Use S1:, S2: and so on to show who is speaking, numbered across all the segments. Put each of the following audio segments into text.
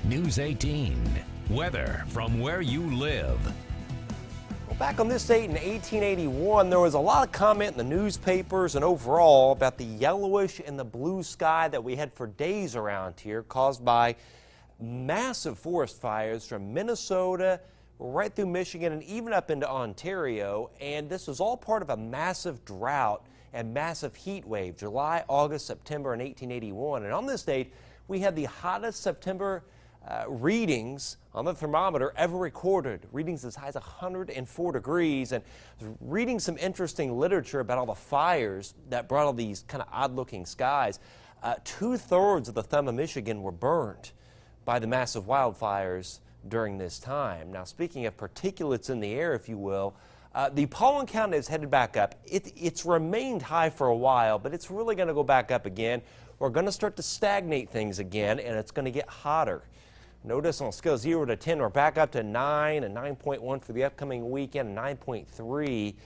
S1: News 18. Weather from where you live.
S2: Well, back on this date in 1881, there was a lot of comment in the newspapers and overall about the yellowish and the blue sky that we had for days around here, caused by massive forest fires from Minnesota right through Michigan and even up into Ontario. And this was all part of a massive drought and massive heat wave, July, August, September in 1881. And on this date, we had the hottest September readings on the thermometer ever recorded, readings as high as 104 degrees, and reading some interesting literature about all the fires that brought all these kind of odd-looking skies. 2/3 of the thumb of Michigan were burned by the massive wildfires during this time. Now, speaking of particulates in the air, if you will, the pollen count is headed back up. It's remained high for a while, but it's really going to go back up again. We're going to start to stagnate things again, and it's going to get hotter. Notice on a scale of 0 to 10, we're back up to 9 and 9.1 for the upcoming weekend, and 9.3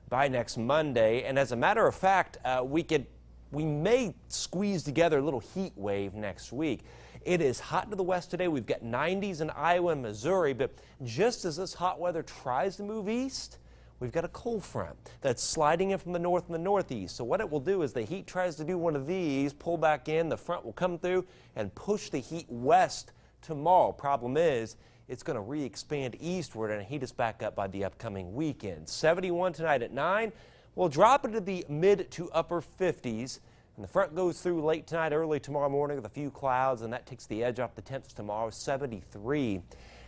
S2: by next Monday. And as a matter of fact, we may squeeze together a little heat wave next week. It is hot to the west today. We've got 90s in Iowa and Missouri, but just as this hot weather tries to move east, we've got a cold front that's sliding in from the north and the northeast. So what it will do is the heat tries to do one of these, pull back in, the front will come through and push the heat west tomorrow. Problem is, it's going to re-expand eastward and heat us back up by the upcoming weekend. 71 tonight at 9. We'll drop into the mid to upper 50s. And the front goes through late tonight, early tomorrow morning with a few clouds, and that takes the edge off the temps tomorrow. 73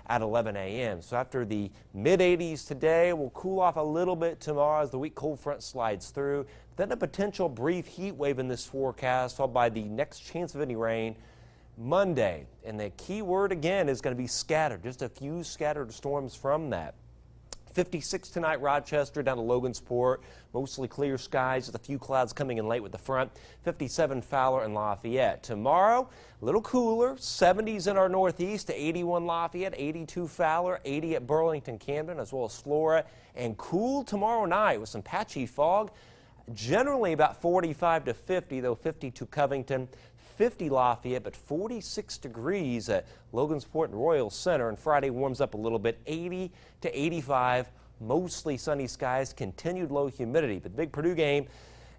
S2: at 11 a.m. So after the mid-80s today, we'll cool off a little bit tomorrow as the weak cold front slides through. Then a potential brief heat wave in this forecast, followed by the next chance of any rain Monday. And the key word again is going to be scattered, just a few scattered storms from that. 56 tonight, Rochester down to Logansport, mostly clear skies with a few clouds coming in late with the front. 57 Fowler and Lafayette. Tomorrow, a little cooler, 70s in our northeast to 81 Lafayette, 82 Fowler, 80 at Burlington, Camden, as well as Flora, and cool tomorrow night with some patchy fog. Generally about 45 to 50, though 52 Covington, 50 Lafayette, but 46 degrees at Logansport and Royal Center. And Friday warms up a little bit, 80 to 85, mostly sunny skies, continued low humidity. But the big Purdue game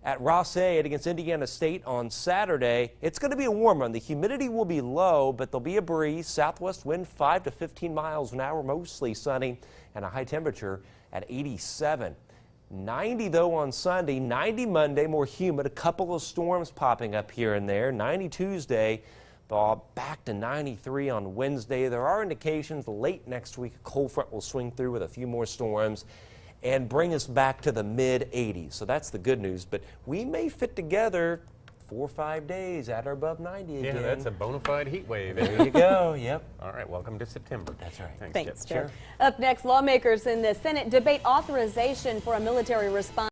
S2: at Ross-Ade against Indiana State on Saturday, it's going to be a warm run. The humidity will be low, but there'll be a breeze. Southwest wind 5 to 15 miles an hour, mostly sunny, and a high temperature at 87. 90 though on Sunday, 90 Monday, more humid, a couple of storms popping up here and there. 90 Tuesday, back to 93 on Wednesday. There are indications late next week a cold front will swing through with a few more storms and bring us back to the mid-80s. So that's the good news, but we may fit together 4 or 5 days at or above 90 again.
S3: Yeah, that's a bona fide heat wave.
S2: There you go. Yep.
S3: All right, welcome to September.
S2: That's right.
S4: Thanks,
S2: Sure.
S4: Up next, lawmakers in the Senate debate authorization for a military response